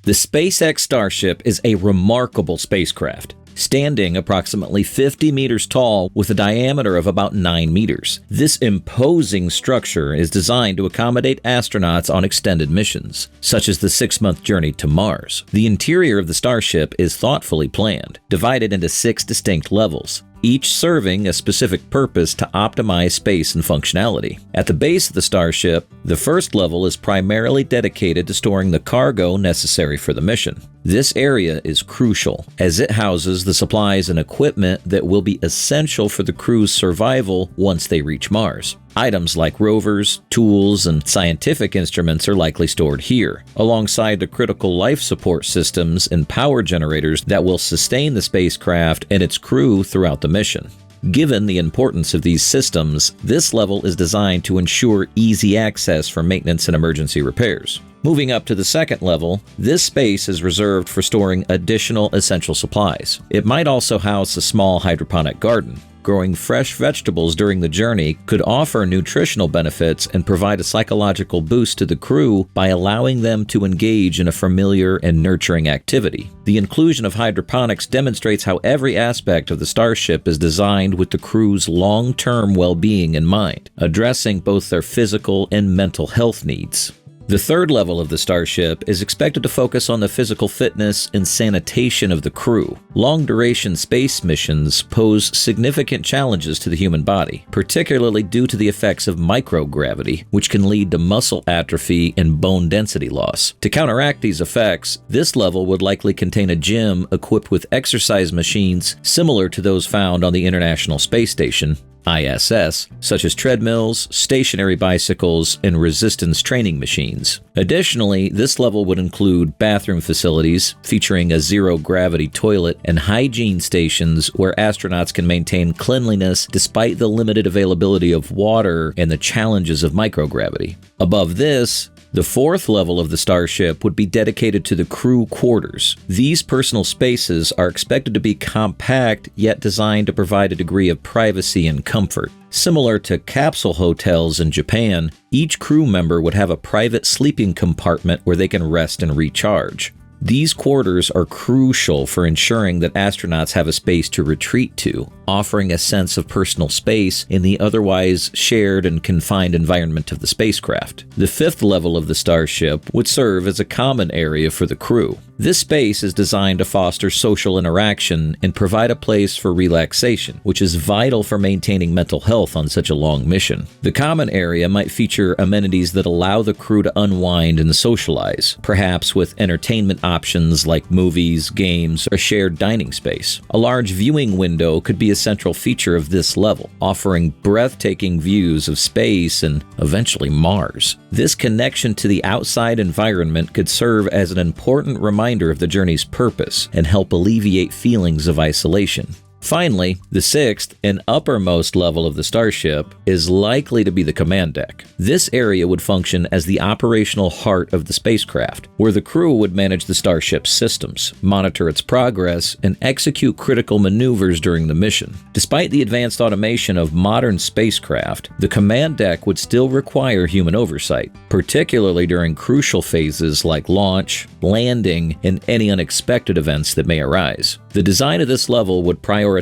The SpaceX Starship is a remarkable spacecraft, standing approximately 50 meters tall with a diameter of about 9 meters. This imposing structure is designed to accommodate astronauts on extended missions, such as the 6-month journey to Mars. The interior of the Starship is thoughtfully planned, divided into 6 distinct levels, each serving a specific purpose to optimize space and functionality. At the base of the Starship, the first level is primarily dedicated to storing the cargo necessary for the mission. This area is crucial, as it houses the supplies and equipment that will be essential for the crew's survival once they reach Mars. Items like rovers, tools, and scientific instruments are likely stored here, alongside the critical life support systems and power generators that will sustain the spacecraft and its crew throughout the mission. Given the importance of these systems, this level is designed to ensure easy access for maintenance and emergency repairs. Moving up to the second level, this space is reserved for storing additional essential supplies. It might also house a small hydroponic garden. Growing fresh vegetables during the journey could offer nutritional benefits and provide a psychological boost to the crew by allowing them to engage in a familiar and nurturing activity. The inclusion of hydroponics demonstrates how every aspect of the Starship is designed with the crew's long-term well-being in mind, addressing both their physical and mental health needs. The third level of the Starship is expected to focus on the physical fitness and sanitation of the crew. Long-duration space missions pose significant challenges to the human body, particularly due to the effects of microgravity, which can lead to muscle atrophy and bone density loss. To counteract these effects, this level would likely contain a gym equipped with exercise machines similar to those found on the International Space Station, ISS, such as treadmills, stationary bicycles, and resistance training machines. Additionally, this level would include bathroom facilities featuring a zero-gravity toilet and hygiene stations where astronauts can maintain cleanliness despite the limited availability of water and the challenges of microgravity. Above this, the fourth level of the Starship would be dedicated to the crew quarters. These personal spaces are expected to be compact, yet designed to provide a degree of privacy and comfort. Similar to capsule hotels in Japan, each crew member would have a private sleeping compartment where they can rest and recharge. These quarters are crucial for ensuring that astronauts have a space to retreat to, offering a sense of personal space in the otherwise shared and confined environment of the spacecraft. The fifth level of the Starship would serve as a common area for the crew. This space is designed to foster social interaction and provide a place for relaxation, which is vital for maintaining mental health on such a long mission. The common area might feature amenities that allow the crew to unwind and socialize, perhaps with entertainment options like movies, games, or shared dining space. A large viewing window could be a central feature of this level, offering breathtaking views of space and eventually Mars. This connection to the outside environment could serve as an important reminder of the journey's purpose and help alleviate feelings of isolation. Finally, the sixth and uppermost level of the Starship is likely to be the command deck. This area would function as the operational heart of the spacecraft, where the crew would manage the Starship's systems, monitor its progress, and execute critical maneuvers during the mission. Despite the advanced automation of modern spacecraft, the command deck would still require human oversight, particularly during crucial phases like launch, landing, and any unexpected events that may arise. The design of this level would prioritize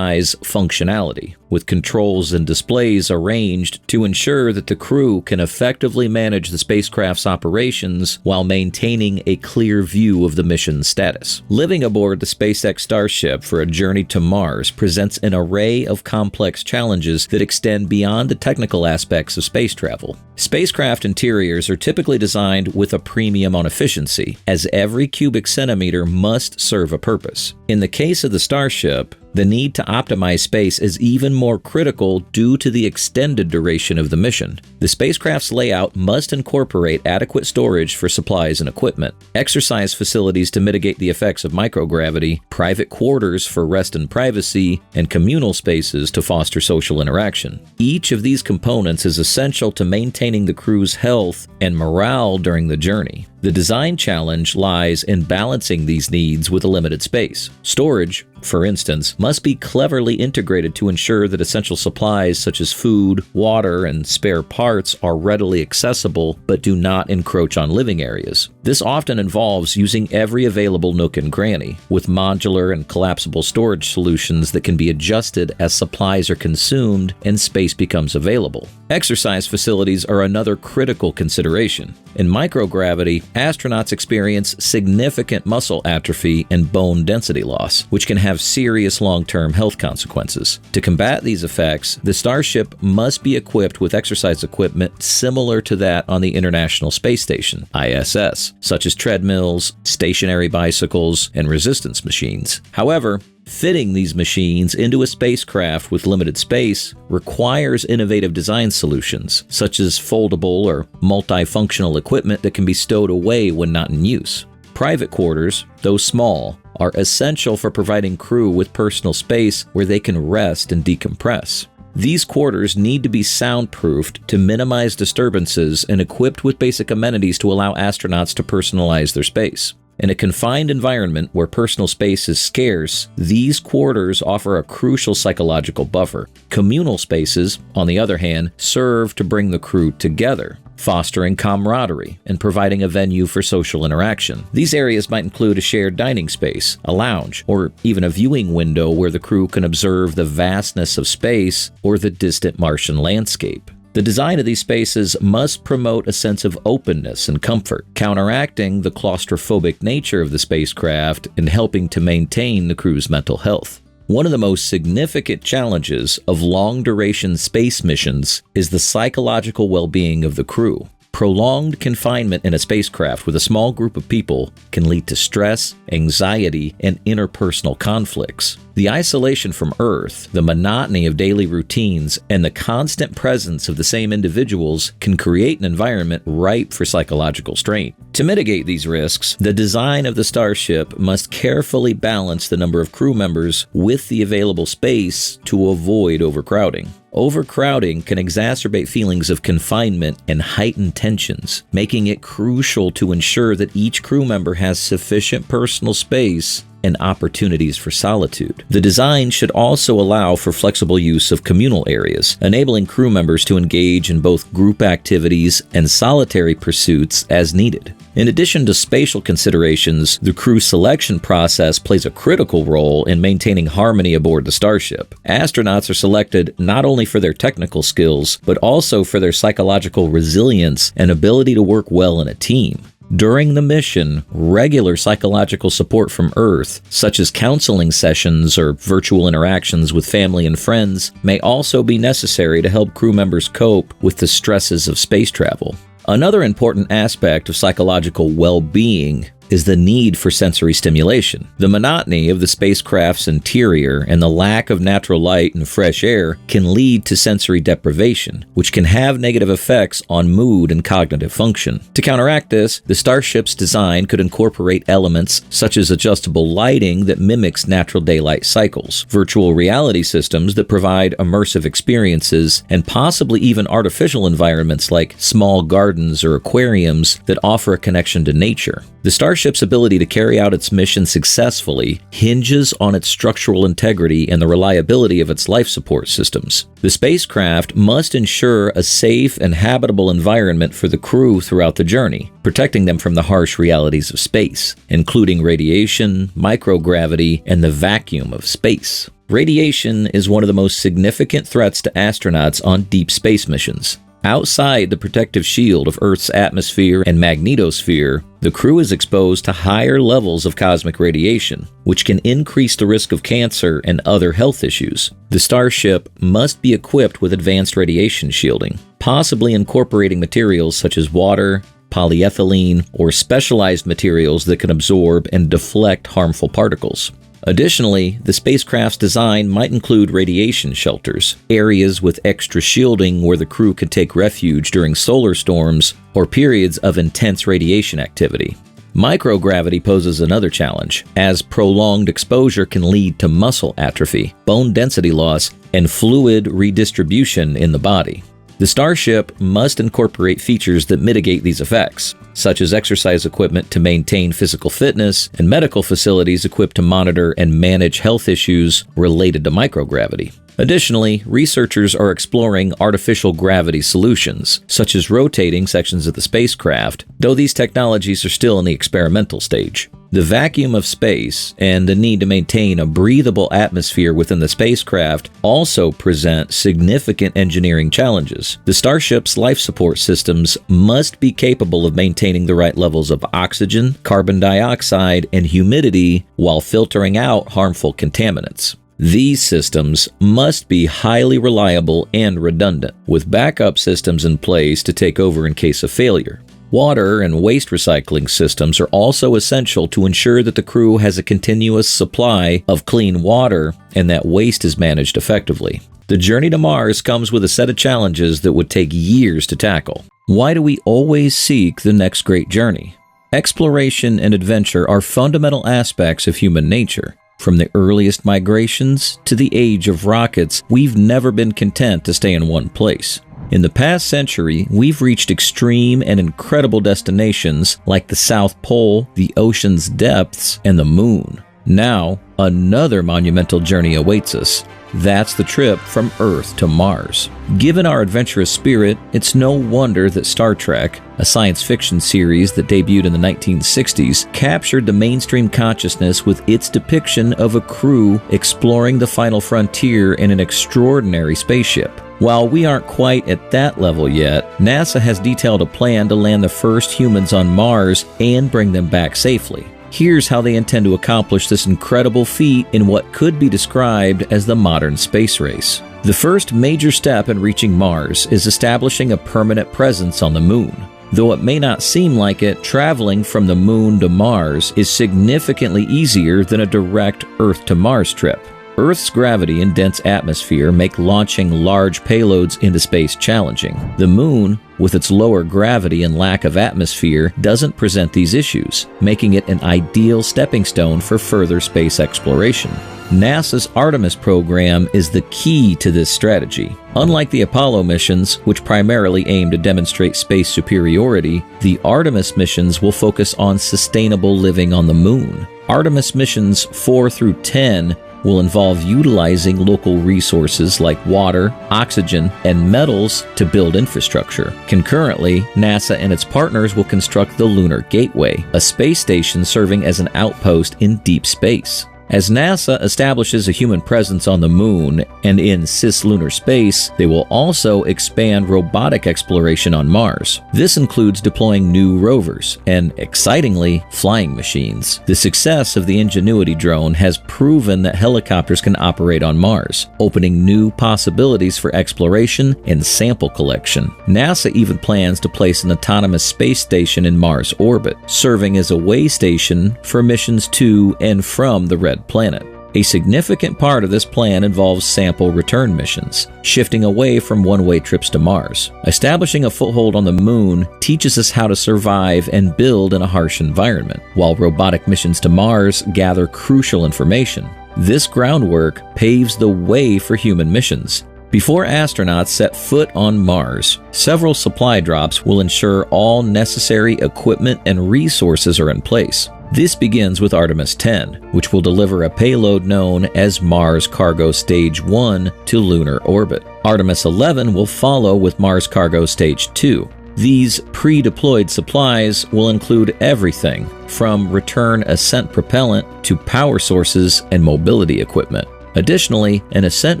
functionality, with controls and displays arranged to ensure that the crew can effectively manage the spacecraft's operations while maintaining a clear view of the mission's status. Living aboard the SpaceX Starship for a journey to Mars presents an array of complex challenges that extend beyond the technical aspects of space travel. Spacecraft interiors are typically designed with a premium on efficiency, as every cubic centimeter must serve a purpose. In the case of the Starship, the need to optimize space is even more critical due to the extended duration of the mission. The spacecraft's layout must incorporate adequate storage for supplies and equipment, exercise facilities to mitigate the effects of microgravity, private quarters for rest and privacy, and communal spaces to foster social interaction. Each of these components is essential to maintaining the crew's health and morale during the journey. The design challenge lies in balancing these needs with a limited space. Storage, for instance, must be cleverly integrated to ensure that essential supplies such as food, water, and spare parts are readily accessible but do not encroach on living areas. This often involves using every available nook and cranny, with modular and collapsible storage solutions that can be adjusted as supplies are consumed and space becomes available. Exercise facilities are another critical consideration. In microgravity, astronauts experience significant muscle atrophy and bone density loss, which can have serious long-term health consequences. To combat these effects, the Starship must be equipped with exercise equipment similar to that on the International Space Station, ISS, such as treadmills, stationary bicycles, and resistance machines. However, fitting these machines into a spacecraft with limited space requires innovative design solutions, such as foldable or multifunctional equipment that can be stowed away when not in use. Private quarters, though small, are essential for providing crew with personal space where they can rest and decompress. These quarters need to be soundproofed to minimize disturbances and equipped with basic amenities to allow astronauts to personalize their space. In a confined environment where personal space is scarce, these quarters offer a crucial psychological buffer. Communal spaces, on the other hand, serve to bring the crew together, fostering camaraderie and providing a venue for social interaction. These areas might include a shared dining space, a lounge, or even a viewing window where the crew can observe the vastness of space or the distant Martian landscape. The design of these spaces must promote a sense of openness and comfort, counteracting the claustrophobic nature of the spacecraft and helping to maintain the crew's mental health. One of the most significant challenges of long-duration space missions is the psychological well-being of the crew. Prolonged confinement in a spacecraft with a small group of people can lead to stress, anxiety, and interpersonal conflicts. The isolation from Earth, the monotony of daily routines, and the constant presence of the same individuals can create an environment ripe for psychological strain. To mitigate these risks, the design of the Starship must carefully balance the number of crew members with the available space to avoid overcrowding. Overcrowding can exacerbate feelings of confinement and heighten tensions, making it crucial to ensure that each crew member has sufficient personal space and opportunities for solitude. The design should also allow for flexible use of communal areas, enabling crew members to engage in both group activities and solitary pursuits as needed. In addition to spatial considerations, the crew selection process plays a critical role in maintaining harmony aboard the Starship. Astronauts are selected not only for their technical skills, but also for their psychological resilience and ability to work well in a team. During the mission, regular psychological support from Earth, such as counseling sessions or virtual interactions with family and friends, may also be necessary to help crew members cope with the stresses of space travel. Another important aspect of psychological well-being is the need for sensory stimulation. The monotony of the spacecraft's interior and the lack of natural light and fresh air can lead to sensory deprivation, which can have negative effects on mood and cognitive function. To counteract this, the Starship's design could incorporate elements such as adjustable lighting that mimics natural daylight cycles, virtual reality systems that provide immersive experiences, and possibly even artificial environments like small gardens or aquariums that offer a connection to nature. The Starship's ability to carry out its mission successfully hinges on its structural integrity and the reliability of its life support systems. The spacecraft must ensure a safe and habitable environment for the crew throughout the journey, protecting them from the harsh realities of space, including radiation, microgravity, and the vacuum of space. Radiation is one of the most significant threats to astronauts on deep space missions. Outside the protective shield of Earth's atmosphere and magnetosphere, the crew is exposed to higher levels of cosmic radiation, which can increase the risk of cancer and other health issues. The Starship must be equipped with advanced radiation shielding, possibly incorporating materials such as water, polyethylene, or specialized materials that can absorb and deflect harmful particles. Additionally, the spacecraft's design might include radiation shelters, areas with extra shielding where the crew could take refuge during solar storms or periods of intense radiation activity. Microgravity poses another challenge, as prolonged exposure can lead to muscle atrophy, bone density loss, and fluid redistribution in the body. The Starship must incorporate features that mitigate these effects, such as exercise equipment to maintain physical fitness and medical facilities equipped to monitor and manage health issues related to microgravity. Additionally, researchers are exploring artificial gravity solutions, such as rotating sections of the spacecraft, though these technologies are still in the experimental stage. The vacuum of space and the need to maintain a breathable atmosphere within the spacecraft also present significant engineering challenges. The Starship's life support systems must be capable of maintaining the right levels of oxygen, carbon dioxide, and humidity while filtering out harmful contaminants. These systems must be highly reliable and redundant, with backup systems in place to take over in case of failure. Water and waste recycling systems are also essential to ensure that the crew has a continuous supply of clean water and that waste is managed effectively. The journey to Mars comes with a set of challenges that would take years to tackle. Why do we always seek the next great journey? Exploration and adventure are fundamental aspects of human nature. From the earliest migrations to the age of rockets, we've never been content to stay in one place. In the past century, we've reached extreme and incredible destinations like the South Pole, the ocean's depths, and the moon. Now, another monumental journey awaits us. That's the trip from Earth to Mars. Given our adventurous spirit, it's no wonder that Star Trek, a science fiction series that debuted in the 1960s, captured the mainstream consciousness with its depiction of a crew exploring the final frontier in an extraordinary spaceship. While we aren't quite at that level yet, NASA has detailed a plan to land the first humans on Mars and bring them back safely. Here's how they intend to accomplish this incredible feat in what could be described as the modern space race. The first major step in reaching Mars is establishing a permanent presence on the moon. Though it may not seem like it, traveling from the moon to Mars is significantly easier than a direct Earth to Mars trip. Earth's gravity and dense atmosphere make launching large payloads into space challenging. The moon, with its lower gravity and lack of atmosphere, doesn't present these issues, making it an ideal stepping stone for further space exploration. NASA's Artemis program is the key to this strategy. Unlike the Apollo missions, which primarily aim to demonstrate space superiority, the Artemis missions will focus on sustainable living on the moon. Artemis missions 4 through 10 will involve utilizing local resources like water, oxygen, and metals to build infrastructure. Concurrently, NASA and its partners will construct the Lunar Gateway, a space station serving as an outpost in deep space. As NASA establishes a human presence on the moon and in cislunar space, they will also expand robotic exploration on Mars. This includes deploying new rovers and, excitingly, flying machines. The success of the Ingenuity drone has proven that helicopters can operate on Mars, opening new possibilities for exploration and sample collection. NASA even plans to place an autonomous space station in Mars orbit, serving as a way station for missions to and from the Red Planet. A significant part of this plan involves sample return missions, shifting away from one-way trips to Mars. Establishing a foothold on the moon teaches us how to survive and build in a harsh environment, while robotic missions to Mars gather crucial information. This groundwork paves the way for human missions. Before astronauts set foot on Mars, several supply drops will ensure all necessary equipment and resources are in place. This begins with Artemis 10, which will deliver a payload known as Mars Cargo Stage 1 to lunar orbit. Artemis 11 will follow with Mars Cargo Stage 2. These pre-deployed supplies will include everything from return ascent propellant to power sources and mobility equipment. Additionally, an ascent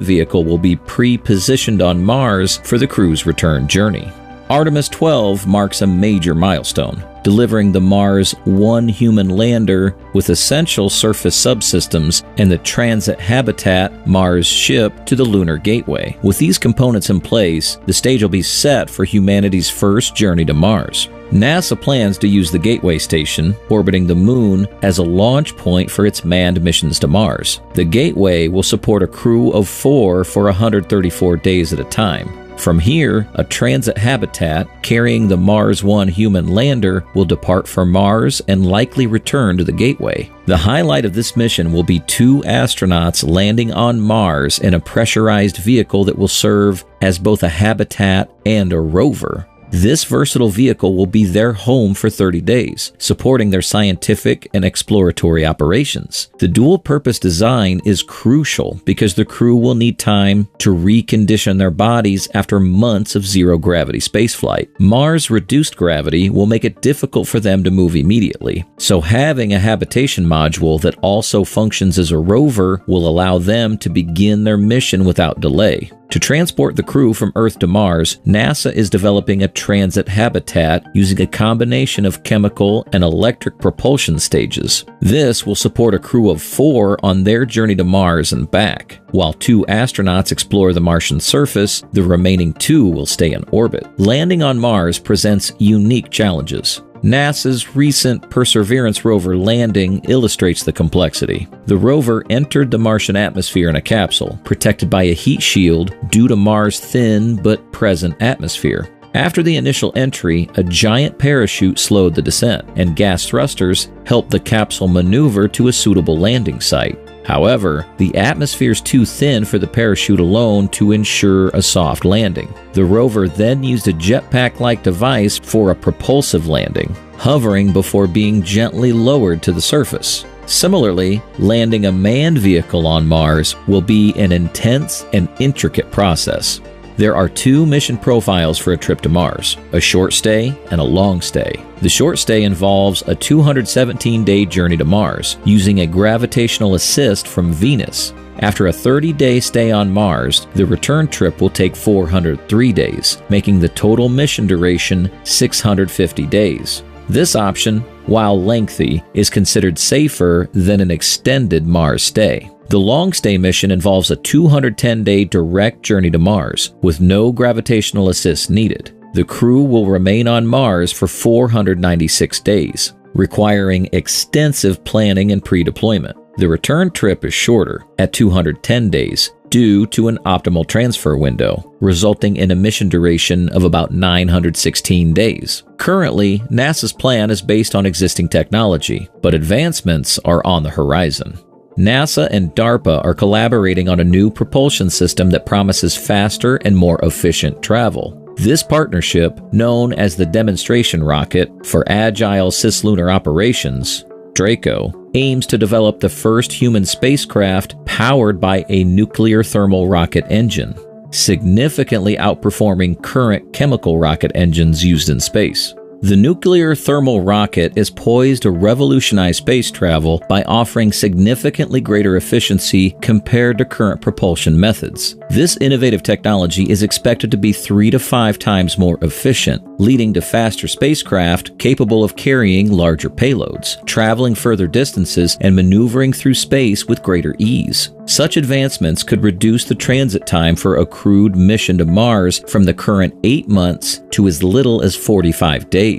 vehicle will be pre-positioned on Mars for the crew's return journey. Artemis 12 marks a major milestone, delivering the Mars One human lander with essential surface subsystems and the transit habitat Mars ship to the Lunar Gateway. With these components in place, the stage will be set for humanity's first journey to Mars. NASA plans to use the Gateway Station, orbiting the Moon, as a launch point for its manned missions to Mars. The Gateway will support a crew of 4 for 134 days at a time. From here, a transit habitat carrying the Mars 1 human lander will depart for Mars and likely return to the Gateway. The highlight of this mission will be 2 astronauts landing on Mars in a pressurized vehicle that will serve as both a habitat and a rover. This versatile vehicle will be their home for 30 days, supporting their scientific and exploratory operations. The dual-purpose design is crucial because the crew will need time to recondition their bodies after months of zero-gravity spaceflight. Mars' reduced gravity will make it difficult for them to move immediately, so having a habitation module that also functions as a rover will allow them to begin their mission without delay. To transport the crew from Earth to Mars, NASA is developing a transit habitat using a combination of chemical and electric propulsion stages. This will support a crew of 4 on their journey to Mars and back. While 2 astronauts explore the Martian surface, the remaining 2 will stay in orbit. Landing on Mars presents unique challenges. NASA's recent Perseverance rover landing illustrates the complexity. The rover entered the Martian atmosphere in a capsule, protected by a heat shield due to Mars' thin but present atmosphere. After the initial entry, a giant parachute slowed the descent, and gas thrusters helped the capsule maneuver to a suitable landing site. However, the atmosphere is too thin for the parachute alone to ensure a soft landing. The rover then used a jetpack-like device for a propulsive landing, hovering before being gently lowered to the surface. Similarly, landing a manned vehicle on Mars will be an intense and intricate process. There are 2 mission profiles for a trip to Mars, a short stay and a long stay. The short stay involves a 217-day journey to Mars, using a gravitational assist from Venus. After a 30-day stay on Mars, the return trip will take 403 days, making the total mission duration 650 days. This option, while lengthy, is considered safer than an extended Mars stay. The long stay mission involves a 210-day direct journey to Mars, with no gravitational assist needed. The crew will remain on Mars for 496 days, requiring extensive planning and pre-deployment. The return trip is shorter, at 210 days, due to an optimal transfer window, resulting in a mission duration of about 916 days. Currently, NASA's plan is based on existing technology, but advancements are on the horizon. NASA and DARPA are collaborating on a new propulsion system that promises faster and more efficient travel. This partnership, known as the Demonstration Rocket for Agile Cislunar Operations, DRACO, aims to develop the first human spacecraft powered by a nuclear thermal rocket engine, significantly outperforming current chemical rocket engines used in space. The nuclear thermal rocket is poised to revolutionize space travel by offering significantly greater efficiency compared to current propulsion methods. This innovative technology is expected to be 3 to 5 times more efficient, leading to faster spacecraft capable of carrying larger payloads, traveling further distances, and maneuvering through space with greater ease. Such advancements could reduce the transit time for a crewed mission to Mars from the current 8 months to as little as 45 days.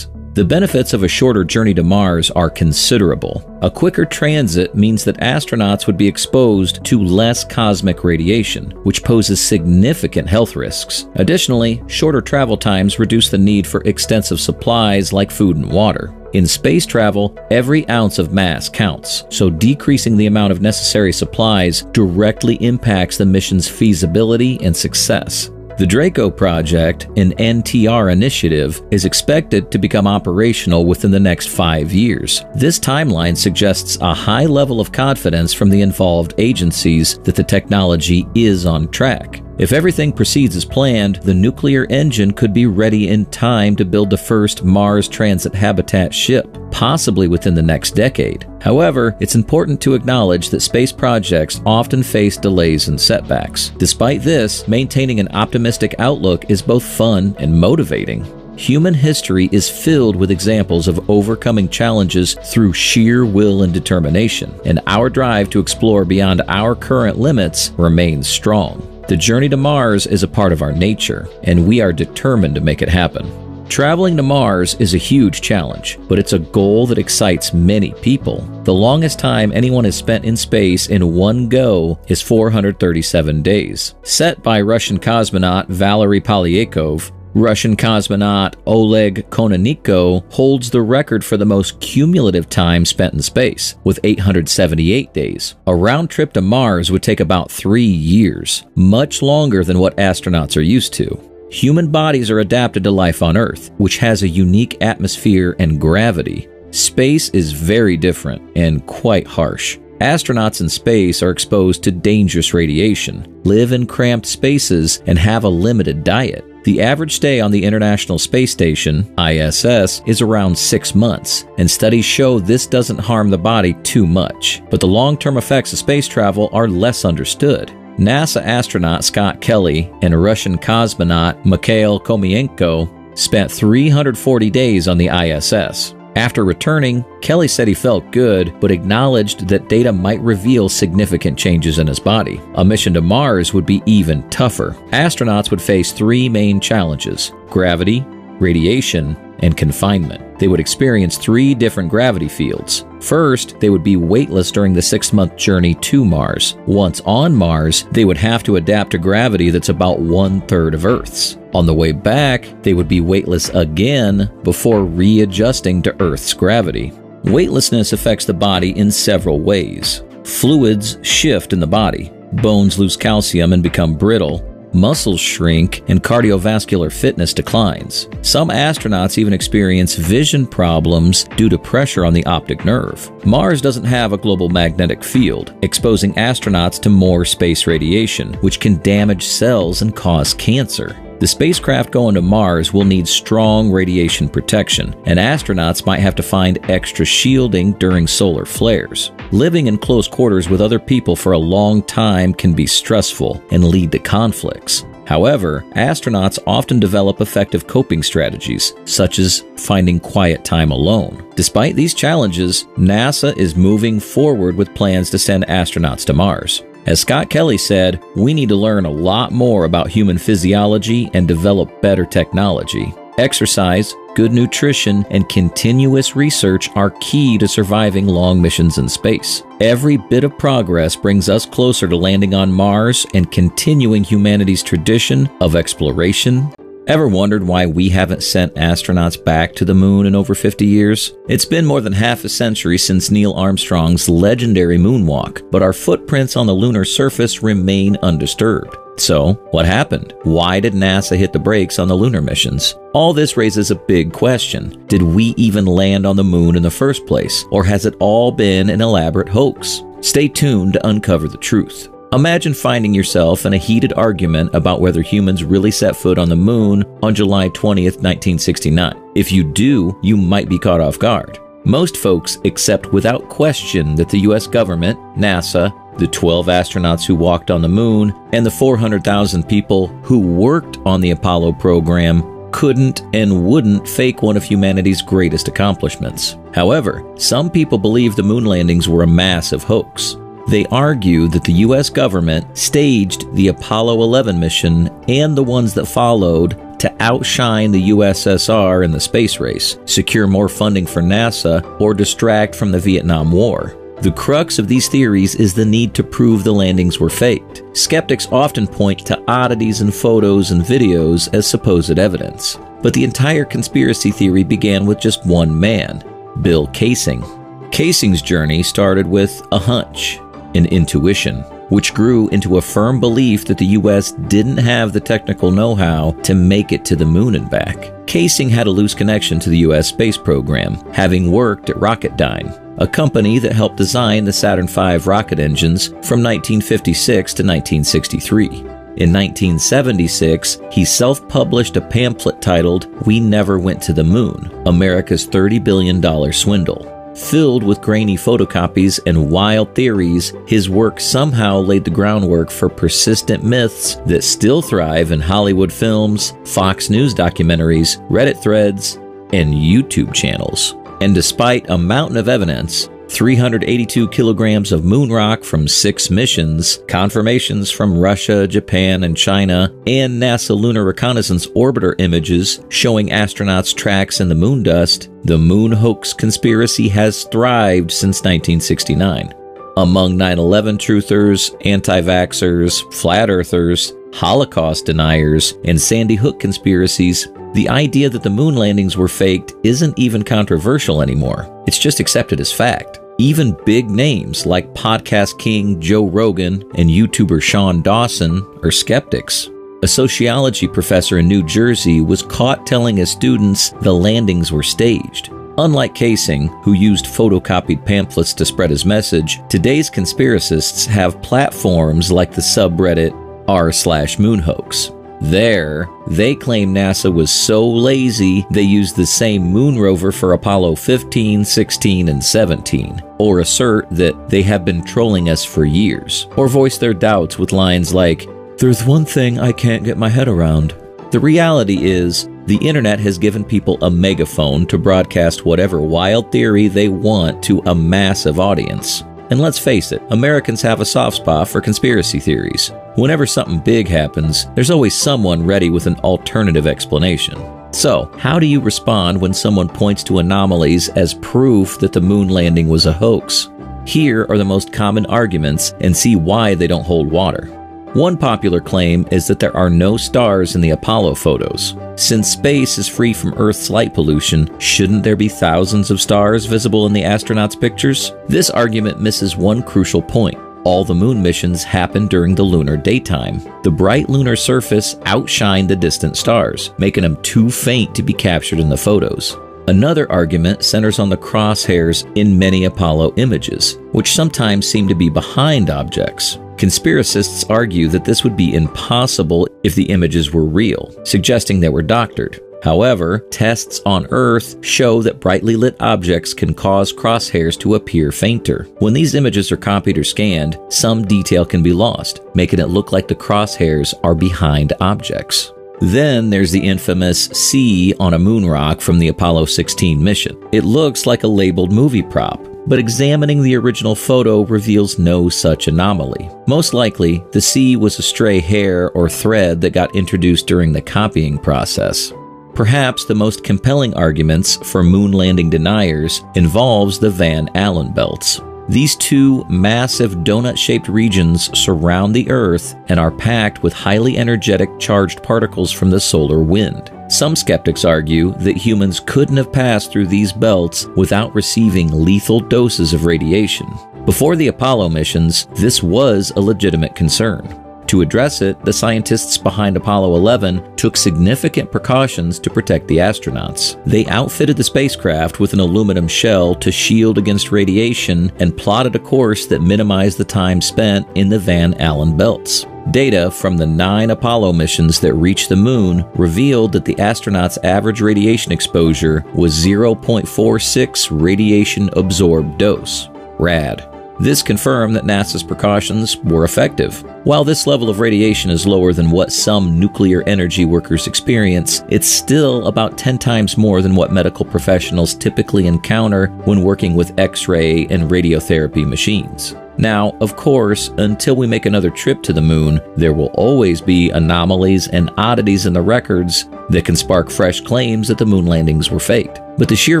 The benefits of a shorter journey to Mars are considerable. A quicker transit means that astronauts would be exposed to less cosmic radiation, which poses significant health risks. Additionally, shorter travel times reduce the need for extensive supplies like food and water. In space travel, every ounce of mass counts, so decreasing the amount of necessary supplies directly impacts the mission's feasibility and success. The DRACO project, an NTR initiative, is expected to become operational within the next 5 years. This timeline suggests a high level of confidence from the involved agencies that the technology is on track. If everything proceeds as planned, the nuclear engine could be ready in time to build the first Mars transit habitat ship, possibly within the next decade. However, it's important to acknowledge that space projects often face delays and setbacks. Despite this, maintaining an optimistic outlook is both fun and motivating. Human history is filled with examples of overcoming challenges through sheer will and determination, and our drive to explore beyond our current limits remains strong. The journey to Mars is a part of our nature, and we are determined to make it happen. Traveling to Mars is a huge challenge, but it's a goal that excites many people. The longest time anyone has spent in space in one go is 437 days. Set by Russian cosmonaut Valery Polyakov, Russian cosmonaut Oleg Kononenko holds the record for the most cumulative time spent in space, with 878 days. A round trip to Mars would take about 3 years, much longer than what astronauts are used to. Human bodies are adapted to life on Earth, which has a unique atmosphere and gravity. Space is very different and quite harsh. Astronauts in space are exposed to dangerous radiation, live in cramped spaces, and have a limited diet. The average stay on the International Space Station, ISS, is around 6 months, and studies show this doesn't harm the body too much. But the long-term effects of space travel are less understood. NASA astronaut Scott Kelly and Russian cosmonaut Mikhail Komienko spent 340 days on the ISS. After returning, Kelly said he felt good, but acknowledged that data might reveal significant changes in his body. A mission to Mars would be even tougher. Astronauts would face 3 main challenges: gravity, radiation, and confinement. They would experience 3 different gravity fields. First, they would be weightless during the 6-month journey to Mars. Once on Mars, they would have to adapt to gravity that's about 1/3 of Earth's. On the way back, they would be weightless again before readjusting to Earth's gravity. Weightlessness affects the body in several ways. Fluids shift in the body. Bones lose calcium and become brittle. Muscles shrink, and cardiovascular fitness declines. Some astronauts even experience vision problems due to pressure on the optic nerve. Mars doesn't have a global magnetic field, exposing astronauts to more space radiation, which can damage cells and cause cancer. The spacecraft going to Mars will need strong radiation protection, and astronauts might have to find extra shielding during solar flares. Living in close quarters with other people for a long time can be stressful and lead to conflicts. However, astronauts often develop effective coping strategies, such as finding quiet time alone. Despite these challenges, NASA is moving forward with plans to send astronauts to Mars. As Scott Kelly said, we need to learn a lot more about human physiology and develop better technology. Exercise, good nutrition, and continuous research are key to surviving long missions in space. Every bit of progress brings us closer to landing on Mars and continuing humanity's tradition of exploration. Ever wondered why we haven't sent astronauts back to the moon in over 50 years? It's been more than half a century since Neil Armstrong's legendary moonwalk, but our footprints on the lunar surface remain undisturbed. So, what happened? Why did NASA hit the brakes on the lunar missions? All this raises a big question. Did we even land on the moon in the first place, or has it all been an elaborate hoax? Stay tuned to uncover the truth. Imagine finding yourself in a heated argument about whether humans really set foot on the moon on July 20th, 1969. If you do, you might be caught off guard. Most folks accept without question that the US government, NASA, the 12 astronauts who walked on the moon, and the 400,000 people who worked on the Apollo program couldn't and wouldn't fake one of humanity's greatest accomplishments. However, some people believe the moon landings were a massive hoax. They argue that the U.S. government staged the Apollo 11 mission and the ones that followed to outshine the USSR in the space race, secure more funding for NASA, or distract from the Vietnam War. The crux of these theories is the need to prove the landings were faked. Skeptics often point to oddities in photos and videos as supposed evidence. But the entire conspiracy theory began with just one man, Bill Kaysing. Kaysing's journey started with a hunch, an intuition, which grew into a firm belief that the U.S. didn't have the technical know-how to make it to the moon and back. Kaysing had a loose connection to the U.S. space program, having worked at Rocketdyne, a company that helped design the Saturn V rocket engines from 1956 to 1963. In 1976, he self-published a pamphlet titled "We Never Went to the Moon, America's $30 Billion Swindle." Filled with grainy photocopies and wild theories, his work somehow laid the groundwork for persistent myths that still thrive in Hollywood films, Fox News documentaries, Reddit threads, and YouTube channels. And despite a mountain of evidence, 382 kilograms of moon rock from 6 missions, confirmations from Russia, Japan, and China, and NASA Lunar Reconnaissance Orbiter images showing astronauts' tracks in the moon dust, the moon hoax conspiracy has thrived since 1969. Among 9/11 truthers, anti-vaxxers, flat earthers, Holocaust deniers, and Sandy Hook conspiracies, the idea that the moon landings were faked isn't even controversial anymore. It's just accepted as fact. Even big names like podcast king Joe Rogan and YouTuber Sean Dawson are skeptics. A sociology professor in New Jersey was caught telling his students the landings were staged. Unlike Casing, who used photocopied pamphlets to spread his message, today's conspiracists have platforms like the subreddit r/moonhoax. There, they claim NASA was so lazy they used the same moon rover for Apollo 15, 16, and 17, or assert that they have been trolling us for years, or voice their doubts with lines like, "There's one thing I can't get my head around." The reality is, the internet has given people a megaphone to broadcast whatever wild theory they want to a massive audience. And let's face it, Americans have a soft spot for conspiracy theories. Whenever something big happens, there's always someone ready with an alternative explanation. So, how do you respond when someone points to anomalies as proof that the moon landing was a hoax? Here are the most common arguments and see why they don't hold water. One popular claim is that there are no stars in the Apollo photos. Since space is free from Earth's light pollution, shouldn't there be thousands of stars visible in the astronauts' pictures? This argument misses one crucial point. All the moon missions happen during the lunar daytime. The bright lunar surface outshined the distant stars, making them too faint to be captured in the photos. Another argument centers on the crosshairs in many Apollo images, which sometimes seem to be behind objects. Conspiracists argue that this would be impossible if the images were real, suggesting they were doctored. However, tests on Earth show that brightly lit objects can cause crosshairs to appear fainter. When these images are copied or scanned, some detail can be lost, making it look like the crosshairs are behind objects. Then there's the infamous C on a moon rock from the Apollo 16 mission. It looks like a labeled movie prop, but examining the original photo reveals no such anomaly. Most likely, the C was a stray hair or thread that got introduced during the copying process. Perhaps the most compelling arguments for moon landing deniers involves the Van Allen belts. These two massive donut-shaped regions surround the Earth and are packed with highly energetic charged particles from the solar wind. Some skeptics argue that humans couldn't have passed through these belts without receiving lethal doses of radiation. Before the Apollo missions, this was a legitimate concern. To address it, the scientists behind Apollo 11 took significant precautions to protect the astronauts. They outfitted the spacecraft with an aluminum shell to shield against radiation and plotted a course that minimized the time spent in the Van Allen belts. Data from the 9 Apollo missions that reached the moon revealed that the astronauts' average radiation exposure was 0.46 radiation-absorbed dose. Rad. This confirmed that NASA's precautions were effective. While this level of radiation is lower than what some nuclear energy workers experience, it's still about 10 times more than what medical professionals typically encounter when working with X-ray and radiotherapy machines. Now, of course, until we make another trip to the moon, there will always be anomalies and oddities in the records that can spark fresh claims that the moon landings were faked. But the sheer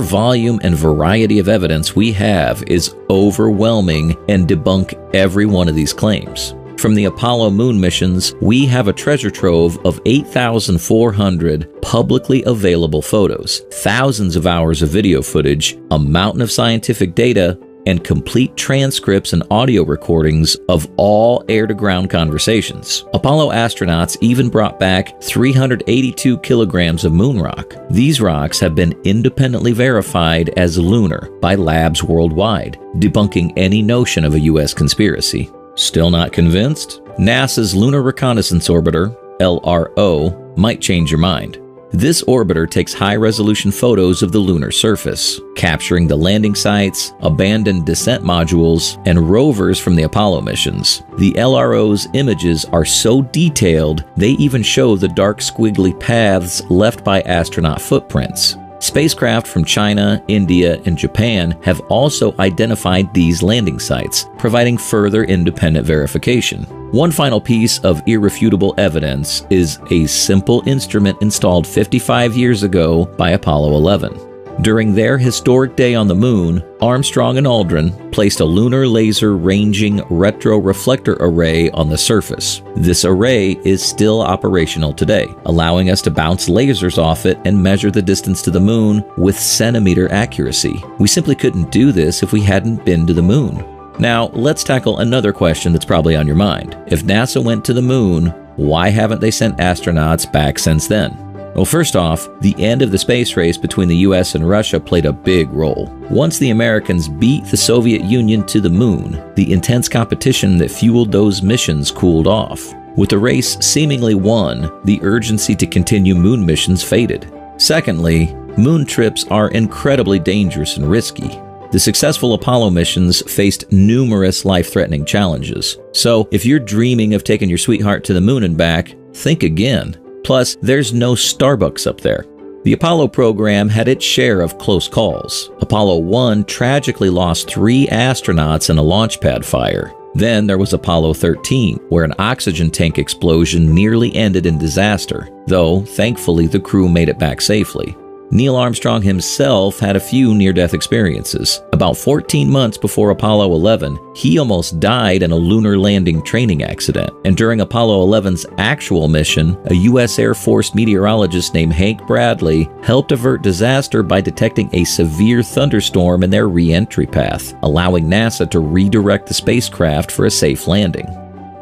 volume and variety of evidence we have is overwhelming and debunk every one of these claims. From the Apollo moon missions, we have a treasure trove of 8,400 publicly available photos, thousands of hours of video footage, a mountain of scientific data, and complete transcripts and audio recordings of all air-to-ground conversations. Apollo astronauts even brought back 382 kilograms of moon rock. These rocks have been independently verified as lunar by labs worldwide, debunking any notion of a U.S. conspiracy. Still not convinced? NASA's Lunar Reconnaissance Orbiter, LRO, might change your mind. This orbiter takes high-resolution photos of the lunar surface, capturing the landing sites, abandoned descent modules, and rovers from the Apollo missions. The LRO's images are so detailed, they even show the dark squiggly paths left by astronaut footprints. Spacecraft from China, India, and Japan have also identified these landing sites, providing further independent verification. One final piece of irrefutable evidence is a simple instrument installed 55 years ago by Apollo 11. During their historic day on the moon, Armstrong and Aldrin placed a lunar laser ranging retroreflector array on the surface. This array is still operational today, allowing us to bounce lasers off it and measure the distance to the moon with centimeter accuracy. We simply couldn't do this if we hadn't been to the moon. Now, let's tackle another question that's probably on your mind. If NASA went to the moon, why haven't they sent astronauts back since then? Well, first off, the end of the space race between the US and Russia played a big role. Once the Americans beat the Soviet Union to the moon, the intense competition that fueled those missions cooled off. With the race seemingly won, the urgency to continue moon missions faded. Secondly, moon trips are incredibly dangerous and risky. The successful Apollo missions faced numerous life-threatening challenges. So, if you're dreaming of taking your sweetheart to the moon and back, think again. Plus, there's no Starbucks up there. The Apollo program had its share of close calls. Apollo 1 tragically lost 3 astronauts in a launch pad fire. Then there was Apollo 13, where an oxygen tank explosion nearly ended in disaster, though thankfully the crew made it back safely. Neil Armstrong himself had a few near-death experiences. About 14 months before Apollo 11, he almost died in a lunar landing training accident. And during Apollo 11's actual mission, a U.S. Air Force meteorologist named Hank Bradley helped avert disaster by detecting a severe thunderstorm in their re-entry path, allowing NASA to redirect the spacecraft for a safe landing.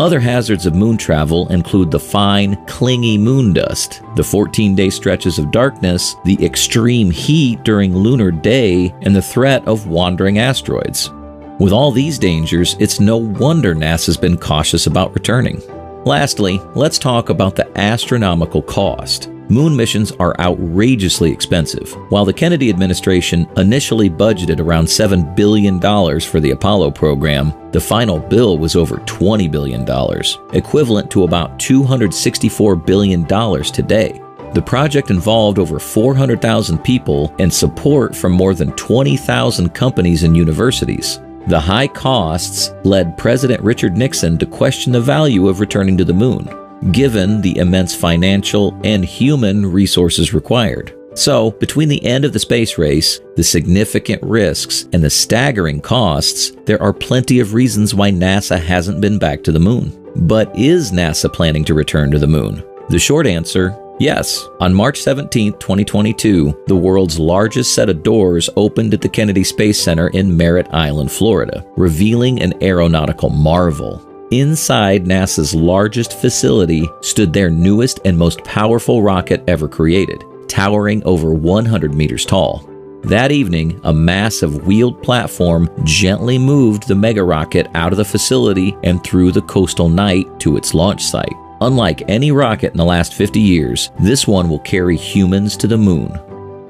Other hazards of moon travel include the fine, clingy moon dust, the 14-day stretches of darkness, the extreme heat during lunar day, and the threat of wandering asteroids. With all these dangers, it's no wonder NASA's been cautious about returning. Lastly, let's talk about the astronomical cost. Moon missions are outrageously expensive. While the Kennedy administration initially budgeted around $7 billion for the Apollo program, the final bill was over $20 billion, equivalent to about $264 billion today. The project involved over 400,000 people and support from more than 20,000 companies and universities. The high costs led President Richard Nixon to question the value of returning to the moon, given the immense financial and human resources required. So, between the end of the space race, the significant risks, and the staggering costs, there are plenty of reasons why NASA hasn't been back to the moon. But is NASA planning to return to the moon? The short answer, yes. On March 17, 2022, the world's largest set of doors opened at the Kennedy Space Center in Merritt Island, Florida, revealing an aeronautical marvel. Inside NASA's largest facility stood their newest and most powerful rocket ever created, towering over 100 meters tall. That evening, a massive wheeled platform gently moved the mega rocket out of the facility and through the coastal night to its launch site. Unlike any rocket in the last 50 years, this one will carry humans to the moon.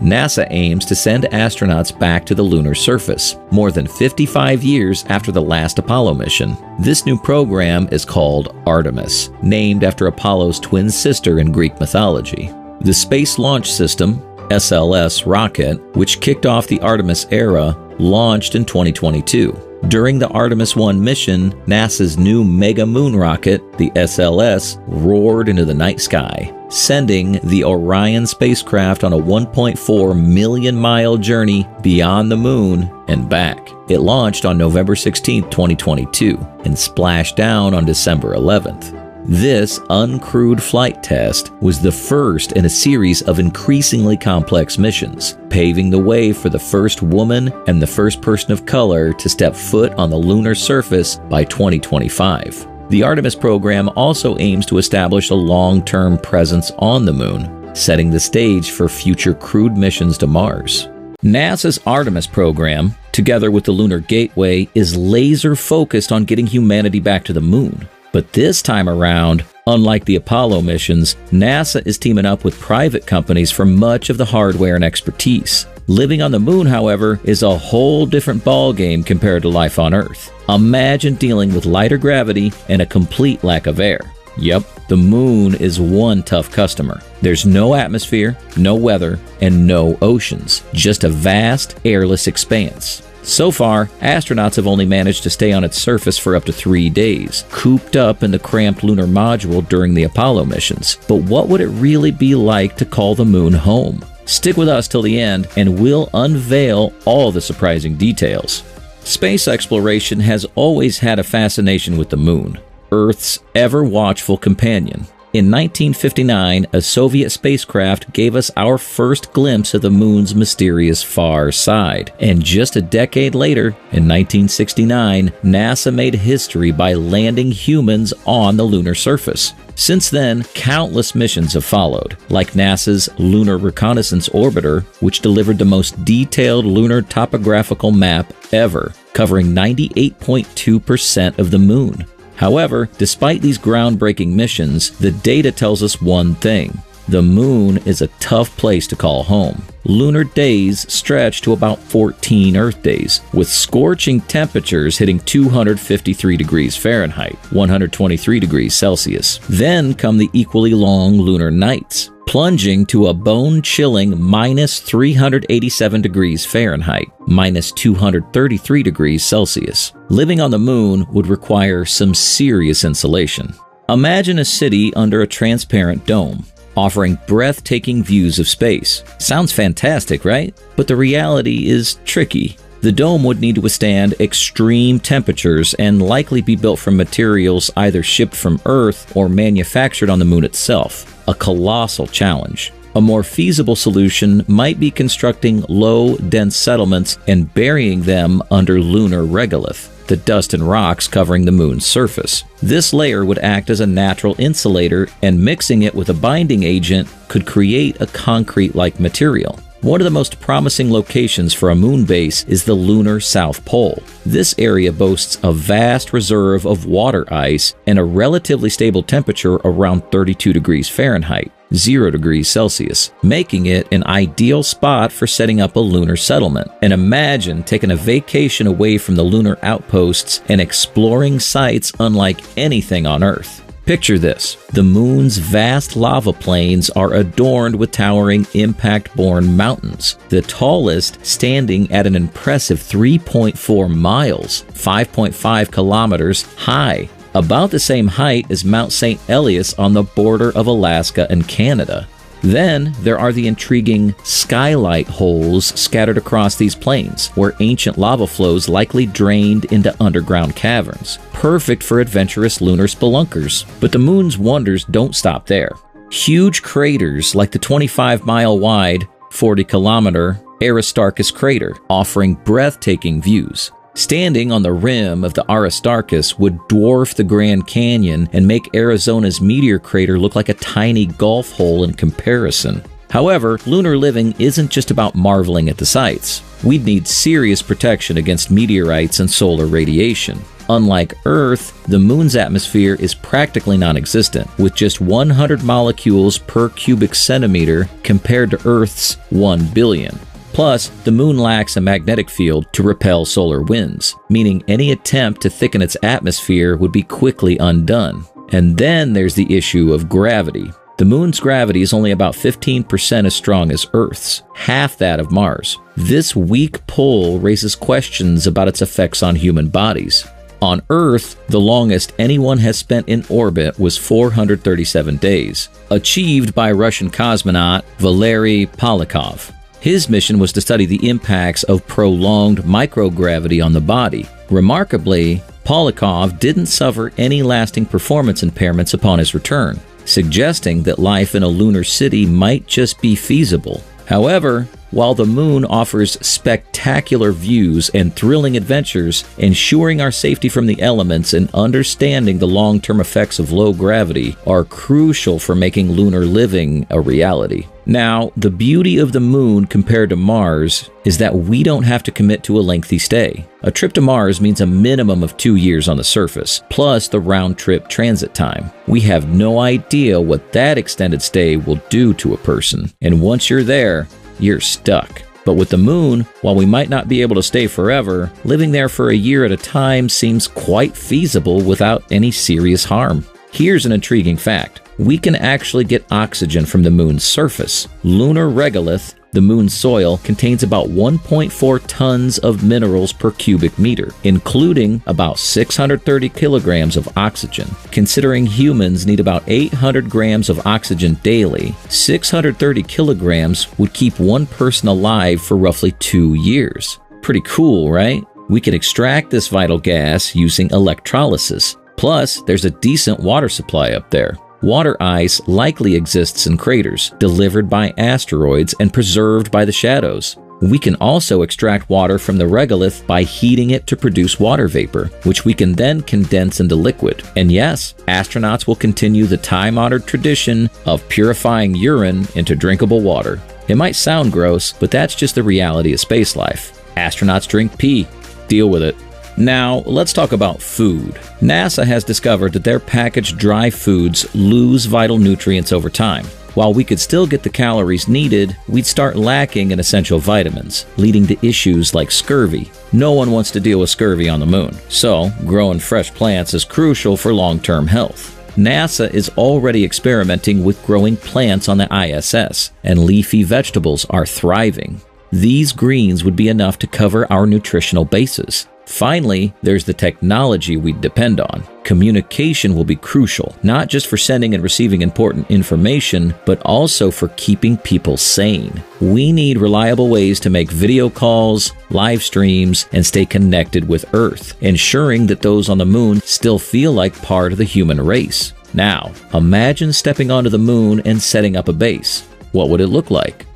NASA aims to send astronauts back to the lunar surface, more than 55 years after the last Apollo mission. This new program is called Artemis, named after Apollo's twin sister in Greek mythology. The Space Launch System, SLS rocket, which kicked off the Artemis era, launched in 2022. During the Artemis 1 mission, NASA's new mega moon rocket, the SLS, roared into the night sky, sending the Orion spacecraft on a 1.4 million-mile journey beyond the moon and back. It launched on November 16, 2022, and splashed down on December 11th. This uncrewed flight test was the first in a series of increasingly complex missions, paving the way for the first woman and the first person of color to step foot on the lunar surface by 2025. The Artemis program also aims to establish a long-term presence on the moon, setting the stage for future crewed missions to Mars. NASA's Artemis program, together with the Lunar Gateway, is laser-focused on getting humanity back to the moon. But this time around, unlike the Apollo missions, NASA is teaming up with private companies for much of the hardware and expertise. Living on the moon, however, is a whole different ballgame compared to life on Earth. Imagine dealing with lighter gravity and a complete lack of air. Yep, the moon is one tough customer. There's no atmosphere, no weather, and no oceans, just a vast, airless expanse. So far, astronauts have only managed to stay on its surface for up to 3 days, cooped up in the cramped lunar module during the Apollo missions. But what would it really be like to call the moon home? Stick with us till the end, and we'll unveil all the surprising details. Space exploration has always had a fascination with the moon, Earth's ever-watchful companion. In 1959, a Soviet spacecraft gave us our first glimpse of the moon's mysterious far side. And just a decade later, in 1969, NASA made history by landing humans on the lunar surface. Since then, countless missions have followed, like NASA's Lunar Reconnaissance Orbiter, which delivered the most detailed lunar topographical map ever, covering 98.2% of the moon. However, despite these groundbreaking missions, the data tells us one thing. The moon is a tough place to call home. Lunar days stretch to about 14 Earth days, with scorching temperatures hitting 253 degrees Fahrenheit, 123 degrees Celsius. Then come the equally long lunar nights, plunging to a bone-chilling minus 387 degrees Fahrenheit, minus 233 degrees Celsius. Living on the moon would require some serious insulation. Imagine a city under a transparent dome, offering breathtaking views of space. Sounds fantastic, right? But the reality is tricky. The dome would need to withstand extreme temperatures and likely be built from materials either shipped from Earth or manufactured on the moon itself. A colossal challenge. A more feasible solution might be constructing low, dense settlements and burying them under lunar regolith, the dust and rocks covering the moon's surface. This layer would act as a natural insulator, and mixing it with a binding agent could create a concrete-like material. One of the most promising locations for a moon base is the lunar South Pole. This area boasts a vast reserve of water ice and a relatively stable temperature around 32 degrees Fahrenheit, 0 degrees Celsius, making it an ideal spot for setting up a lunar settlement. And imagine taking a vacation away from the lunar outposts and exploring sites unlike anything on Earth. Picture this. The moon's vast lava plains are adorned with towering impact-borne mountains, the tallest standing at an impressive 3.4 miles, 5.5 kilometers high, about the same height as Mount St. Elias on the border of Alaska and Canada. Then there are the intriguing skylight holes scattered across these plains, where ancient lava flows likely drained into underground caverns, perfect for adventurous lunar spelunkers. But the moon's wonders don't stop there. Huge craters like the 25-mile-wide, 40-kilometer Aristarchus crater, offering breathtaking views. Standing on the rim of the Aristarchus would dwarf the Grand Canyon and make Arizona's meteor crater look like a tiny golf hole in comparison. However, lunar living isn't just about marveling at the sights. We'd need serious protection against meteorites and solar radiation. Unlike Earth, the moon's atmosphere is practically non-existent, with just 100 molecules per cubic centimeter compared to Earth's 1 billion. Plus, the moon lacks a magnetic field to repel solar winds, meaning any attempt to thicken its atmosphere would be quickly undone. And then there's the issue of gravity. The moon's gravity is only about 15% as strong as Earth's, half that of Mars. This weak pull raises questions about its effects on human bodies. On Earth, the longest anyone has spent in orbit was 437 days, achieved by Russian cosmonaut Valery Polyakov. His mission was to study the impacts of prolonged microgravity on the body. Remarkably, Polyakov didn't suffer any lasting performance impairments upon his return, suggesting that life in a lunar city might just be feasible. However, while the moon offers spectacular views and thrilling adventures, ensuring our safety from the elements and understanding the long-term effects of low gravity are crucial for making lunar living a reality. Now, the beauty of the moon compared to Mars is that we don't have to commit to a lengthy stay. A trip to Mars means a minimum of 2 years on the surface, plus the round-trip transit time. We have no idea what that extended stay will do to a person, and once you're there, you're stuck. But with the moon, while we might not be able to stay forever, living there for a year at a time seems quite feasible without any serious harm. Here's an intriguing fact. We can actually get oxygen from the moon's surface. Lunar regolith, the moon's soil, contains about 1.4 tons of minerals per cubic meter, including about 630 kilograms of oxygen. Considering humans need about 800 grams of oxygen daily, 630 kilograms would keep one person alive for roughly 2 years. Pretty cool, right? We can extract this vital gas using electrolysis. Plus, there's a decent water supply up there. Water ice likely exists in craters, delivered by asteroids and preserved by the shadows. We can also extract water from the regolith by heating it to produce water vapor, which we can then condense into liquid. And yes, astronauts will continue the time-honored tradition of purifying urine into drinkable water. It might sound gross, but that's just the reality of space life. Astronauts drink pee. Deal with it. Now, let's talk about food. NASA has discovered that their packaged dry foods lose vital nutrients over time. While we could still get the calories needed, we'd start lacking in essential vitamins, leading to issues like scurvy. No one wants to deal with scurvy on the moon, so growing fresh plants is crucial for long-term health. NASA is already experimenting with growing plants on the ISS, and leafy vegetables are thriving. These greens would be enough to cover our nutritional bases. Finally, there's the technology we depend on. Communication will be crucial, not just for sending and receiving important information, but also for keeping people sane. We need reliable ways to make video calls, live streams, and stay connected with Earth, ensuring that those on the moon still feel like part of the human race. Now, imagine stepping onto the moon and setting up a base. What would it look like?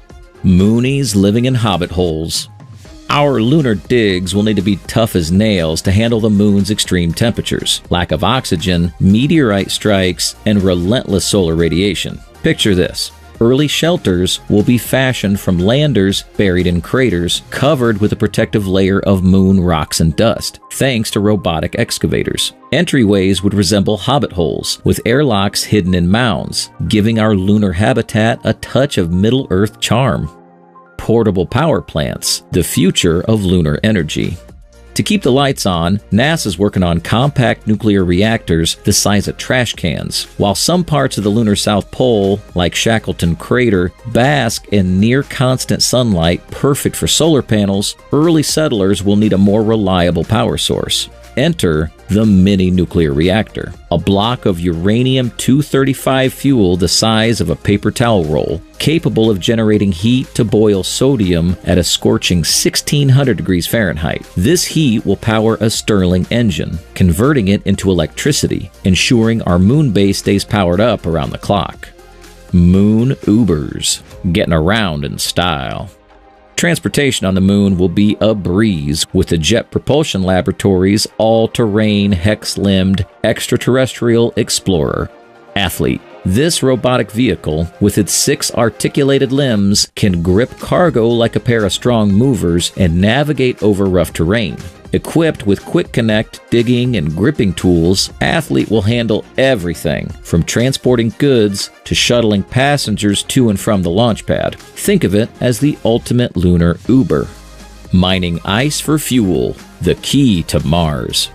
Moonies living in hobbit holes. Our lunar digs will need to be tough as nails to handle the moon's extreme temperatures, lack of oxygen, meteorite strikes, and relentless solar radiation. Picture this. Early shelters will be fashioned from landers buried in craters covered with a protective layer of moon rocks and dust, thanks to robotic excavators. Entryways would resemble hobbit holes, with airlocks hidden in mounds, giving our lunar habitat a touch of Middle-earth charm. Portable power plants, the future of lunar energy. To keep the lights on, NASA's working on compact nuclear reactors the size of trash cans. While some parts of the lunar South Pole, like Shackleton Crater, bask in near-constant sunlight perfect for solar panels, early settlers will need a more reliable power source. Enter the mini-nuclear reactor, a block of uranium-235 fuel the size of a paper towel roll, capable of generating heat to boil sodium at a scorching 1600 degrees Fahrenheit. This heat will power a Stirling engine, converting it into electricity, ensuring our moon base stays powered up around the clock. Moon Ubers, getting around in style. Transportation on the moon will be a breeze, with the Jet Propulsion Laboratory's all-terrain, hex-limbed, extraterrestrial explorer. Athlete. This robotic vehicle, with its 6 articulated limbs, can grip cargo like a pair of strong movers and navigate over rough terrain. Equipped with quick connect, digging, and gripping tools, Athlete will handle everything from transporting goods to shuttling passengers to and from the launch pad. Think of it as the ultimate lunar Uber. Mining ice for fuel, the key to Mars.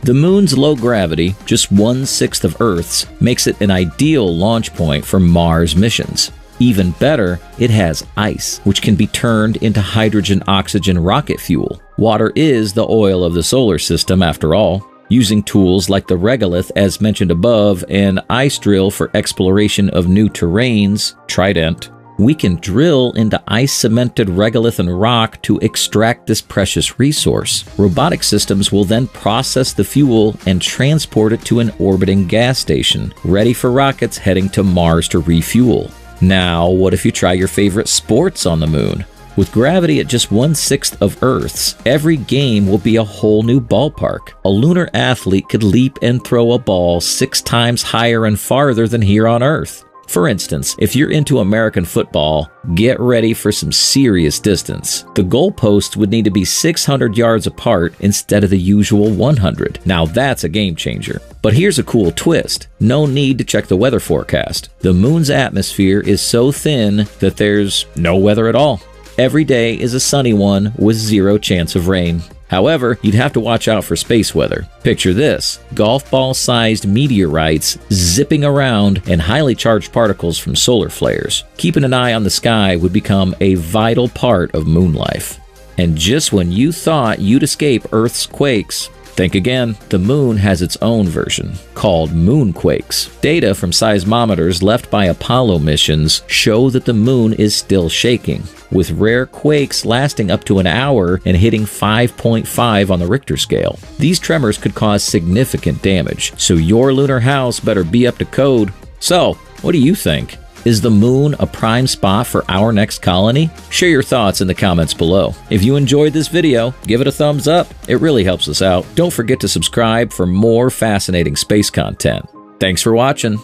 The moon's low gravity, just 1/6 of Earth's, makes it an ideal launch point for Mars missions. Even better, it has ice, which can be turned into hydrogen-oxygen rocket fuel. Water is the oil of the solar system, after all. Using tools like the regolith, as mentioned above, and ice drill for exploration of new terrains, Trident, we can drill into ice-cemented regolith and rock to extract this precious resource. Robotic systems will then process the fuel and transport it to an orbiting gas station, ready for rockets heading to Mars to refuel. Now, what if you try your favorite sports on the moon? With gravity at just 1/6 of Earth's, every game will be a whole new ballpark. A lunar athlete could leap and throw a ball 6 times higher and farther than here on Earth. For instance, if you're into American football, get ready for some serious distance. The goalposts would need to be 600 yards apart instead of the usual 100. Now that's a game changer. But here's a cool twist. No need to check the weather forecast. The moon's atmosphere is so thin that there's no weather at all. Every day is a sunny one with 0 chance of rain. However, you'd have to watch out for space weather. Picture this: golf ball-sized meteorites zipping around and highly charged particles from solar flares. Keeping an eye on the sky would become a vital part of moon life. And just when you thought you'd escape Earth's quakes, think again. The moon has its own version, called moonquakes. Data from seismometers left by Apollo missions show that the moon is still shaking, with rare quakes lasting up to an hour and hitting 5.5 on the Richter scale. These tremors could cause significant damage, so your lunar house better be up to code. So, what do you think? Is the moon a prime spot for our next colony? Share your thoughts in the comments below. If you enjoyed this video, give it a thumbs up. It really helps us out. Don't forget to subscribe for more fascinating space content. Thanks for watching.